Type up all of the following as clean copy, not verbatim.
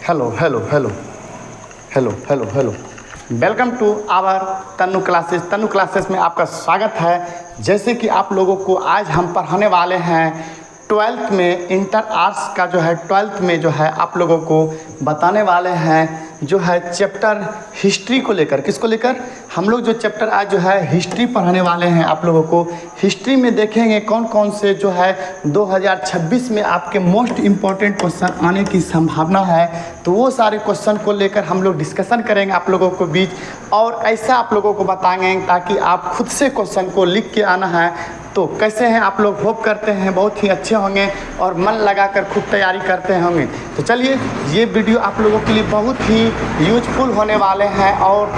Hello hello hello hello hello hello welcome to our Tannu classes में आपका स्वागत है। जैसे कि आप लोगों को आज हम पढ़ाने वाले हैं 12th में इंटर आर्ट्स का जो है 12th में जो है आप लोगों को बताने वाले हैं जो है चैप्टर हिस्ट्री को लेकर। किसको लेकर? हम लोग जो चैप्टर आज जो है हिस्ट्री पढ़ाने वाले हैं आप लोगों को। हिस्ट्री में देखेंगे कौन कौन से जो है 2026 में आपके मोस्ट इम्पॉर्टेंट क्वेश्चन आने की संभावना है, तो वो सारे क्वेश्चन को लेकर हम लोग डिस्कशन करेंगे आप लोगों को बीच, और ऐसा आप लोगों को बताएंगे ताकि आप खुद से क्वेश्चन को लिख के आना है। तो कैसे हैं आप लोग? होप करते हैं बहुत ही अच्छे होंगे और मन लगाकर खूब तैयारी करते होंगे। तो चलिए, ये वीडियो आप लोगों के लिए बहुत ही यूजफुल होने वाले हैं और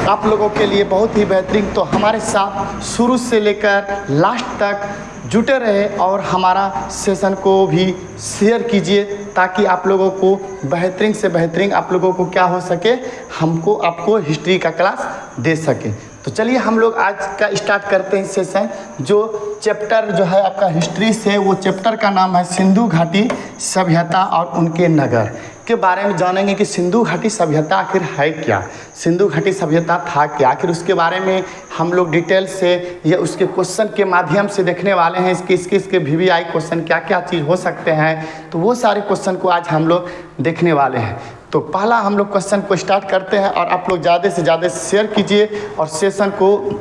आप लोगों के लिए बहुत ही बेहतरीन। तो हमारे साथ शुरू से लेकर लास्ट तक जुटे रहे और हमारा सेशन को भी शेयर कीजिए ताकि आप लोगों को बेहतरीन से बेहतरीन आप लोगों को क्या हो सके, हमको आपको हिस्ट्री का क्लास दे सके। तो चलिए हम लोग आज का स्टार्ट करते हैं सेशन। जो चैप्टर जो है आपका हिस्ट्री से, वो चैप्टर का नाम है सिंधु घाटी सभ्यता और उनके नगर के बारे में जानेंगे कि सिंधु घाटी सभ्यता आखिर है क्या, सिंधु घाटी सभ्यता था क्या, आखिर उसके बारे में हम लोग डिटेल से या उसके क्वेश्चन के माध्यम से देखने वाले हैं। इसके VVI क्वेश्चन क्या क्या चीज़ हो सकते हैं, तो वो सारे क्वेश्चन को आज हम लोग देखने वाले हैं। तो पहला हम लोग क्वेश्चन को स्टार्ट करते हैं और आप लोग ज़्यादा से ज़्यादा शेयर कीजिए और सेशन को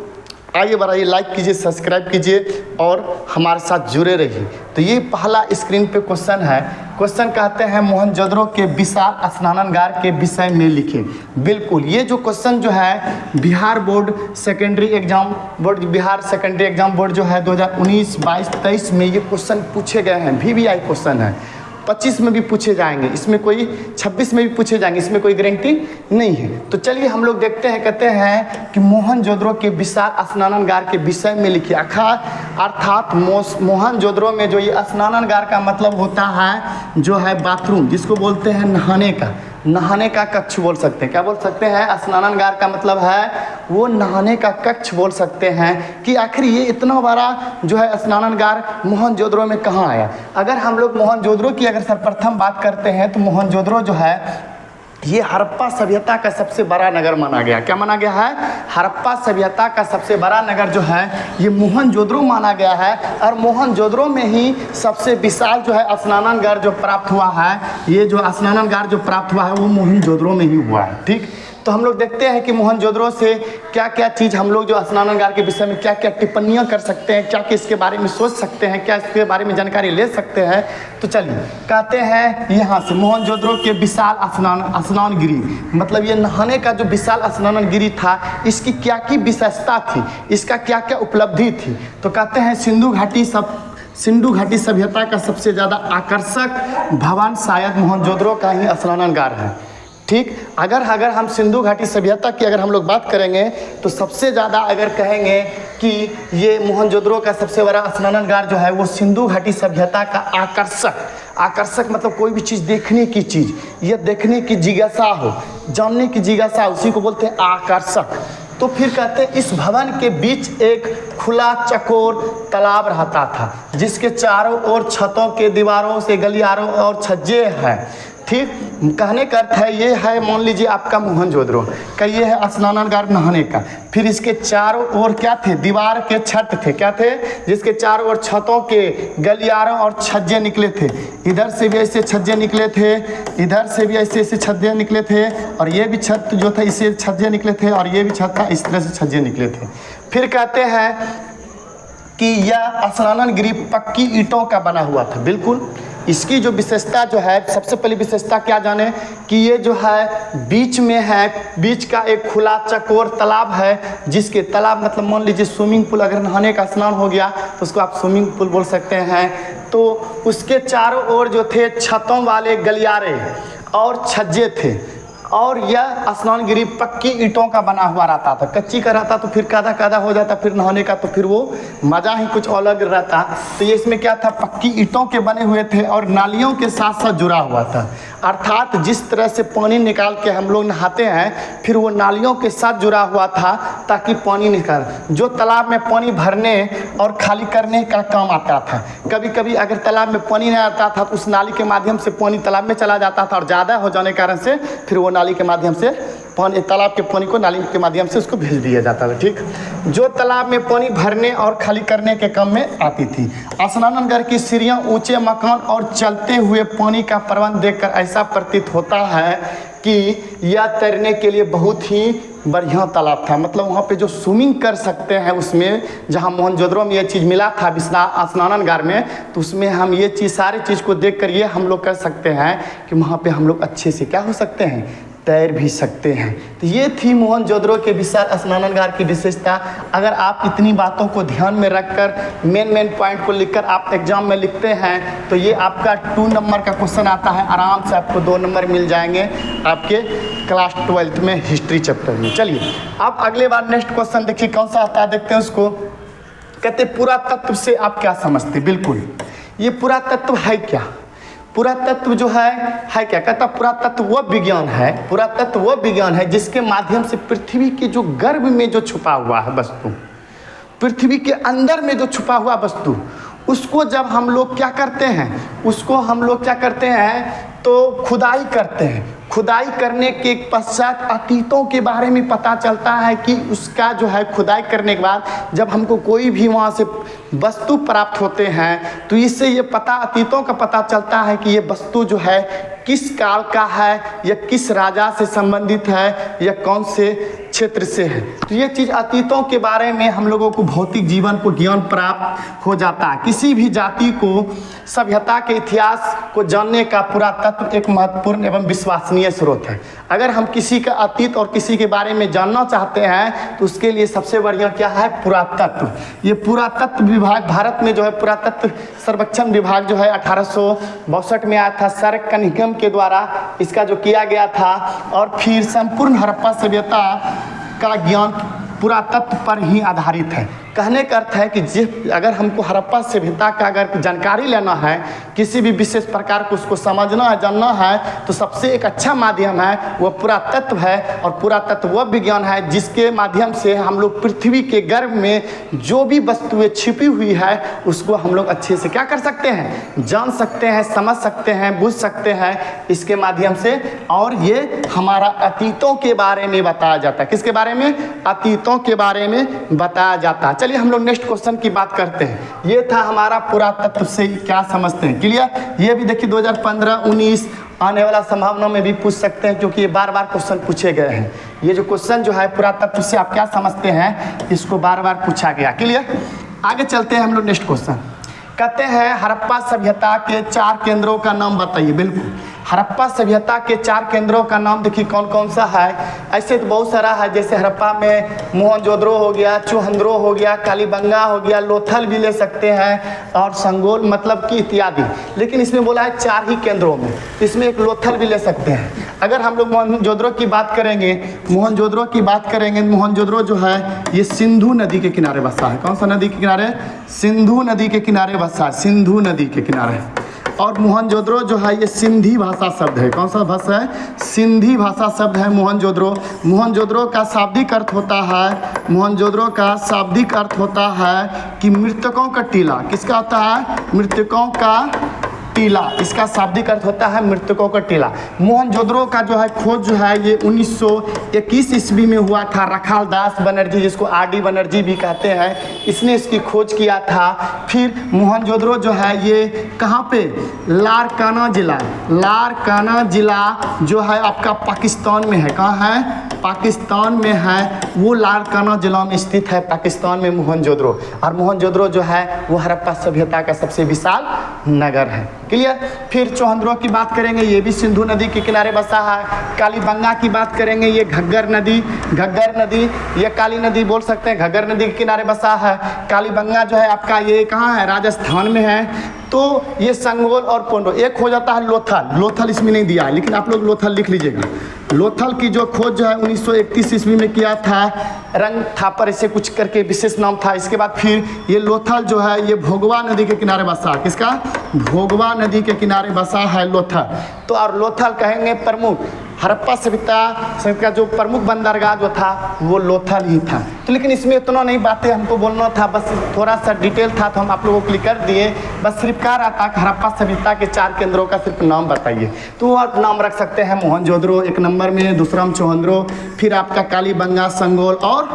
आगे बढ़ाइए, लाइक कीजिए, सब्सक्राइब कीजिए और हमारे साथ जुड़े रहिए। तो ये पहला स्क्रीन पे क्वेश्चन है। क्वेश्चन कहते हैं मोहनजोदड़ो के विशाल स्नानागार के विषय में लिखें। बिल्कुल, ये जो क्वेश्चन जो है बिहार सेकेंडरी एग्जाम बोर्ड जो है 2019, 22, 23 में ये क्वेश्चन पूछे गए हैं। VVI क्वेश्चन है। 25 में भी पूछे जाएंगे, इसमें कोई 26 में भी पूछे जाएंगे, इसमें कोई गारंटी नहीं है। तो चलिए हम लोग देखते हैं। कहते हैं कि मोहनजोदड़ो के विशाल स्नानागार के विषय में लिखिए। अर्थात मोहनजोदड़ो में जो ये स्नानागार का मतलब होता है जो है बाथरूम, जिसको बोलते हैं नहाने का कक्ष बोल सकते हैं। क्या बोल सकते हैं? स्नानागार का मतलब है वो नहाने का कक्ष बोल सकते हैं। कि आखिर ये इतना बड़ा जो है स्नानागार मोहनजोदड़ो में कहाँ आया। अगर हम लोग मोहनजोदड़ो की अगर सर्वप्रथम बात करते हैं तो मोहनजोदड़ो जो है ये हड़प्पा सभ्यता का सबसे बड़ा नगर माना गया। क्या माना गया है? हड़प्पा सभ्यता का सबसे बड़ा नगर जो है ये मोहनजोदड़ो माना गया है। और मोहनजोदड़ो में ही सबसे विशाल जो है स्नानागार जो प्राप्त हुआ है, ये जो स्नानागार जो प्राप्त हुआ है वो मोहनजोदड़ो में ही हुआ है। ठीक, तो हम लोग देखते हैं कि मोहनजोदड़ो से क्या क्या चीज़ हम लोग जो स्नानागार के विषय में क्या क्या टिप्पणियाँ कर सकते हैं, क्या क्या इसके बारे में सोच सकते हैं, क्या इसके बारे में जानकारी ले सकते हैं। तो चलिए कहते हैं यहाँ से मोहनजोदड़ो के विशाल स्नानगिरी, मतलब ये नहाने का जो विशाल स्नानगिरी था, इसकी क्या की विशेषता थी, इसका क्या क्या उपलब्धि थी। तो कहते हैं सिंधु घाटी सभ्यता का सबसे ज़्यादा आकर्षक भवन शायद मोहनजोदड़ो का ही स्नानागार है। ठीक, अगर हम सिंधु घाटी सभ्यता की अगर हम लोग बात करेंगे तो सबसे ज़्यादा अगर कहेंगे कि ये मोहनजोदड़ो का सबसे बड़ा स्नानागार जो है वो सिंधु घाटी सभ्यता का आकर्षक मतलब कोई भी चीज़ देखने की चीज़, ये देखने की जिज्ञासा हो, जानने की जिज्ञासा, उसी को बोलते हैं आकर्षक। तो फिर कहते हैं इस भवन के बीच एक खुला चकोर तालाब रहता था जिसके चारों ओर छतों के दीवारों से गलियारों और छज्जे हैं। ठीक, कहने का अर्थ है ये है, मान लीजिए आपका मोहनजोदड़ो का ये है स्नानागार नहाने का। फिर इसके चारों ओर क्या थे? दीवार के छत थे। क्या थे? जिसके चारों ओर छतों के गलियारों और छज्जे निकले थे। इधर से भी ऐसे छज्जे निकले थे, इधर से भी ऐसे छज्जे निकले थे, और ये भी छत जो था इसे छज्जे निकले थे, और ये भी छत था इस तरह से छज्जे निकले थे। फिर कहते हैं कि यह स्नानगिरी पक्की ईंटों का बना हुआ था। बिल्कुल, इसकी जो विशेषता जो है, सबसे पहली विशेषता क्या जाने कि ये जो है बीच में है, बीच का एक खुला चकोर तालाब है, जिसके तालाब मतलब मान लीजिए स्विमिंग पूल, अगर नहाने का स्नान हो गया तो उसको आप स्विमिंग पूल बोल सकते हैं। तो उसके चारों ओर जो थे छतों वाले गलियारे और छज्जे थे, और यह स्नानगिरी पक्की ईंटों का बना हुआ रहता था। कच्ची का रहता तो फिर कादा हो जाता, फिर नहाने का तो फिर वो मज़ा ही कुछ अलग रहता। तो ये इसमें क्या था? पक्की ईंटों के बने हुए थे और नालियों के साथ साथ जुड़ा हुआ था। अर्थात जिस तरह से पानी निकाल के हम लोग नहाते हैं, फिर वो नालियों के साथ जुड़ा हुआ था ताकि पानी निकाल, जो तालाब में पानी भरने और खाली करने का काम आता था। कभी कभी अगर तालाब में पानी नहीं आता था तो उस नाली के माध्यम से पानी तालाब में चला जाता था और ज़्यादा हो जाने के कारण से फिर वो नाली के माध्यम से पानी, तालाब के पानी को नाली के माध्यम से उसको भेज दिया जाता था। ठीक, जो तालाब में पानी भरने और खाली करने के काम में आती थी। स्नानागार की सीढ़ियाँ, ऊंचे मकान और चलते हुए पानी का प्रबंध देखकर ऐसा प्रतीत होता है कि यह तैरने के लिए बहुत ही बढ़िया तालाब था। मतलब वहाँ पे जो स्विमिंग कर सकते हैं उसमें, जहाँ मोहनजोदड़ो में ये चीज़ मिला था स्नानागार में, तो उसमें हम ये चीज़ सारी चीज़ को देख कर ये हम लोग कर सकते हैं कि वहाँ पे हम लोग अच्छे से क्या हो सकते हैं, तैर भी सकते हैं। तो ये थी मोहनजोदड़ो के विशाल स्नानागार की विशेषता। अगर आप इतनी बातों को ध्यान में रखकर मेन पॉइंट को लिखकर आप एग्जाम में लिखते हैं तो ये आपका 2 नंबर का क्वेश्चन आता है, आराम से आपको 2 नंबर मिल जाएंगे आपके क्लास 12th में हिस्ट्री चैप्टर में। चलिए अब अगले बार नेक्स्ट क्वेश्चन देखिए कौन सा आता है, देखते हैं उसको। कहते पुरातत्व से आप क्या समझते। बिल्कुल, ये पुरातत्व है क्या? पुरातत्व जो है क्या? कहता पुरातत्व वो विज्ञान है, पुरातत्व वो विज्ञान है जिसके माध्यम से पृथ्वी के जो गर्भ में जो छुपा हुआ है वस्तु, पृथ्वी के अंदर में जो छुपा हुआ वस्तु, उसको जब हम लोग क्या करते हैं, उसको हम लोग क्या करते हैं तो खुदाई करते हैं। खुदाई करने के पश्चात अतीतों के बारे में पता चलता है कि उसका जो है खुदाई करने के बाद जब हमको कोई भी वहाँ से वस्तु प्राप्त होते हैं तो इससे ये पता, अतीतों का पता चलता है कि ये वस्तु जो है किस काल का है या किस राजा से संबंधित है या कौन से क्षेत्र से है। तो ये चीज़ अतीतों के बारे में हम लोगों को भौतिक जीवन को ज्ञान प्राप्त हो जाता है। किसी भी जाति को सभ्यता के इतिहास को जानने का पुरातत्व एक महत्वपूर्ण एवं विश्वसनीय स्रोत है। अगर हम किसी का अतीत और किसी के बारे में जानना चाहते हैं तो उसके लिए सबसे बढ़िया क्या है, पुरातत्व। ये पुरातत्व विभाग भारत में जो है पुरातत्व सर्वेक्षण विभाग जो है 1862 में आया था, सर कनिंघम के द्वारा इसका जो किया गया था। और फिर संपूर्ण हड़प्पा सभ्यता का ज्ञान पुरातत्व पर ही आधारित है। कहने का अर्थ है कि अगर हमको हड़प्पा सभ्यता का अगर जानकारी लेना है, किसी भी विशेष प्रकार को उसको समझना है, जानना है, तो सबसे एक अच्छा माध्यम है वो पुरातत्व है। और पुरातत्व वह विज्ञान है जिसके माध्यम से हम लोग पृथ्वी के गर्भ में जो भी वस्तुएं छिपी हुई है उसको हम लोग अच्छे से क्या कर सकते हैं, जान सकते हैं, समझ सकते हैं, बुझ सकते हैं इसके माध्यम से। और ये हमारा अतीतों के बारे में बताया जाता है। किसके बारे में? अतीतों के बारे में बताया जाता है। चलिए हम लोग नेक्स्ट क्वेश्चन की बात करते हैं। ये था हमारा पुरातत्व से क्या समझते हैं। क्लियर? ये भी देखिए 2015-19 आने वाला संभावना में भी पूछ सकते हैं क्योंकि ये बार बार क्वेश्चन पूछे गए हैं। ये जो क्वेश्चन जो है पुरातत्व से आप क्या समझते हैं, इसको बार बार पूछा गया। क्लियर? आगे चलते हैं हम लोग नेक्स्ट क्वेश्चन। कहते हैं हड़प्पा सभ्यता के 4 केंद्रों का नाम बताइए। बिल्कुल, हड़प्पा सभ्यता के 4 केंद्रों का नाम देखिए कौन कौन सा है। ऐसे तो बहुत सारा है, जैसे हड़प्पा में मोहनजोदड़ो हो गया, चूहंद्रो हो गया, कालीबंगा हो गया, लोथल भी ले सकते हैं और संगोल मतलब कि इत्यादि। लेकिन इसमें बोला है 4 ही केंद्रों में, इसमें एक लोथल भी ले सकते हैं। अगर हम लोग मोहनजोदड़ो की बात करेंगे, मोहनजोदड़ो की बात करेंगे, मोहनजोदड़ो जो है ये सिंधु नदी के किनारे बसा है। कौन सा नदी के किनारे? सिंधु नदी के किनारे बसा है, सिंधु नदी के किनारे। और मोहनजोदड़ो जो है ये सिंधी भाषा शब्द है। कौन सा भाषा है? सिंधी भाषा शब्द है मोहनजोदड़ो। मोहनजोदड़ो का शाब्दिक अर्थ होता है, मोहनजोदड़ो का शाब्दिक अर्थ होता है कि मृतकों का टीला। किसका होता है? मृतकों का टीला। इसका शाब्दिक अर्थ होता है मृतकों का टीला। मोहनजोदड़ो का जो है खोज जो है ये 1921 ईस्वी में हुआ था। रखाल दास बनर्जी, जिसको आर.डी. बनर्जी भी कहते हैं, इसने इसकी खोज किया था। फिर मोहनजोदड़ो जो है ये कहाँ पे? लारकाना जिला, लारकाना जिला जो है आपका पाकिस्तान में है। कहाँ है? पाकिस्तान में है। वो लारकाना जिला में स्थित है पाकिस्तान में मोहनजोदड़ो। और मोहनजोदड़ो जो है वो हड़प्पा सभ्यता का सबसे विशाल नगर है। क्लियर? फिर चौहंद्रो की बात करेंगे, ये भी सिंधु नदी के किनारे बसा है। कालीबंगा की बात करेंगे, ये घग्गर नदी, घग्गर नदी, ये काली नदी बोल सकते हैं, घग्गर नदी के किनारे बसा है। कालीबंगा जो है आपका ये कहाँ है? राजस्थान में है। तो ये संगोल और पोंडो, एक हो जाता है लोथल। लोथल इसमें नहीं दिया है, लेकिन आप लोग लोथल लिख लीजिएगा। लोथल की जो खोज जो है 1931 ईस्वी में किया था, रंग थापर ऐसे कुछ करके विशेष नाम था। इसके बाद फिर ये लोथल जो है ये भोगवा नदी के किनारे बसा, किसका? भोगवा नदी के किनारे बसा है लोथल। तो और लोथल कहेंगे प्रमुख हड़प्पा सभ्यता का जो प्रमुख बंदरगाह जो था वो लोथल ही था। तो लेकिन इसमें इतना नहीं बातें हमको बोलना था, बस थोड़ा सा डिटेल था तो हम आप लोगों को लिख कर दिए। बस सिर्फ कह रहा था कि हड़प्पा सभ्यता के 4 केंद्रों का सिर्फ नाम बताइए। तो वो नाम रख सकते हैं मोहनजोदड़ो एक नंबर में, दूसरा में चौहंद्रो, फिर आपका कालीबंगा, संगोल और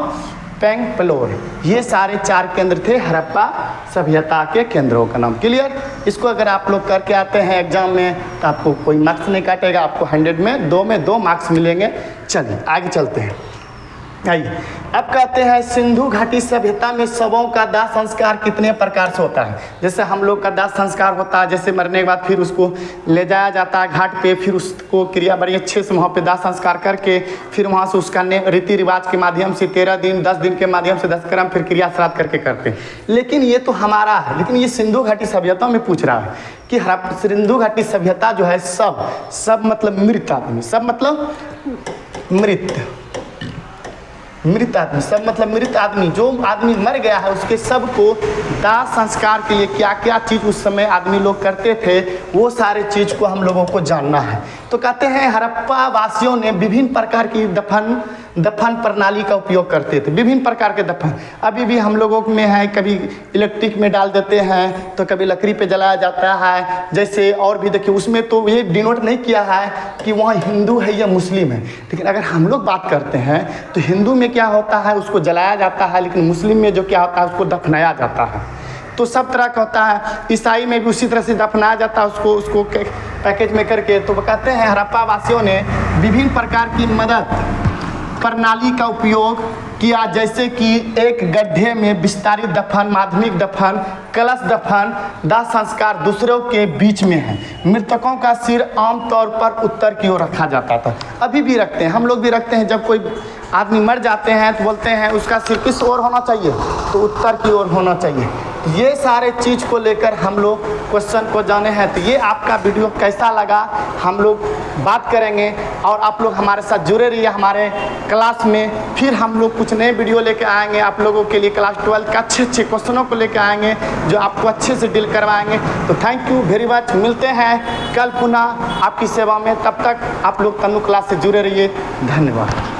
पेंगपलोर। ये सारे 4 केंद्र थे हड़प्पा सभ्यता के केंद्रों का नाम। क्लियर? इसको अगर आप लोग करके आते हैं एग्जाम में तो आपको कोई मार्क्स नहीं काटेगा, आपको 100 में 2 मार्क्स मिलेंगे। चलिए आगे चलते हैं। आइए अब कहते हैं सिंधु घाटी सभ्यता में शवों का दाह संस्कार कितने प्रकार से होता है। जैसे हम लोग का दाह संस्कार होता है, जैसे मरने के बाद फिर उसको ले जाया जाता है घाट पे, फिर उसको क्रिया बड़ी अच्छे से वहाँ पे दाह संस्कार करके फिर वहाँ से उसका रीति रिवाज के माध्यम से 13 दिन 10 दिन के माध्यम से 10 क्रम फिर क्रिया श्राद्ध करके करते हैं। लेकिन ये तो हमारा है, लेकिन ये सिंधु घाटी सभ्यता में पूछ रहा है कि सिंधु घाटी सभ्यता जो है सब मतलब मृत आदमी, सब मतलब मृत आदमी, सब मतलब मृत आदमी, जो आदमी मर गया है उसके सब को दाह संस्कार के लिए क्या क्या चीज़ उस समय आदमी लोग करते थे वो सारे चीज़ को हम लोगों को जानना है। तो कहते हैं हड़प्पा वासियों ने विभिन्न प्रकार की दफन प्रणाली का उपयोग करते थे। विभिन्न प्रकार के दफन अभी भी हम लोगों में है, कभी इलेक्ट्रिक में डाल देते हैं तो कभी लकड़ी पे जलाया जाता है। जैसे और भी देखिए उसमें तो ये डिनोट नहीं किया है कि वहाँ हिंदू है या मुस्लिम है, लेकिन अगर हम लोग बात करते हैं तो हिंदू में क्या होता है उसको जलाया जाता है, लेकिन मुस्लिम में जो क्या होता है उसको दफनाया जाता है। तो सब तरह का होता है। ईसाई में भी उसी तरह से दफनाया जाता है उसको पैकेज में करके। तो वो कहते हैं हड़प्पा वासियों ने विभिन्न प्रकार की मदद प्रणाली का उपयोग किया, जैसे कि एक गड्ढे में विस्तारित दफन, माध्यमिक दफन, कलश दफन, दाह संस्कार दूसरों के बीच में है। मृतकों का सिर आमतौर पर उत्तर की ओर रखा जाता था। अभी भी रखते हैं, हम लोग भी रखते हैं। जब कोई आदमी मर जाते हैं तो बोलते हैं उसका सिर किस ओर होना चाहिए, तो उत्तर की ओर होना चाहिए। ये सारे चीज़ को लेकर हम लोग क्वेश्चन को जाने हैं। तो ये आपका वीडियो कैसा लगा हम लोग बात करेंगे, और आप लोग हमारे साथ जुड़े रहिए हमारे क्लास में। फिर हम लोग कुछ नए वीडियो लेकर आएंगे आप लोगों के लिए, क्लास 12 का अच्छे क्वेश्चनों को लेकर आएंगे जो आपको अच्छे से डील करवाएंगे। तो थैंक यू वेरी मच, मिलते हैं कल पुनः आपकी सेवा में। तब तक आप लोग तनु क्लास से जुड़े रहिए। धन्यवाद।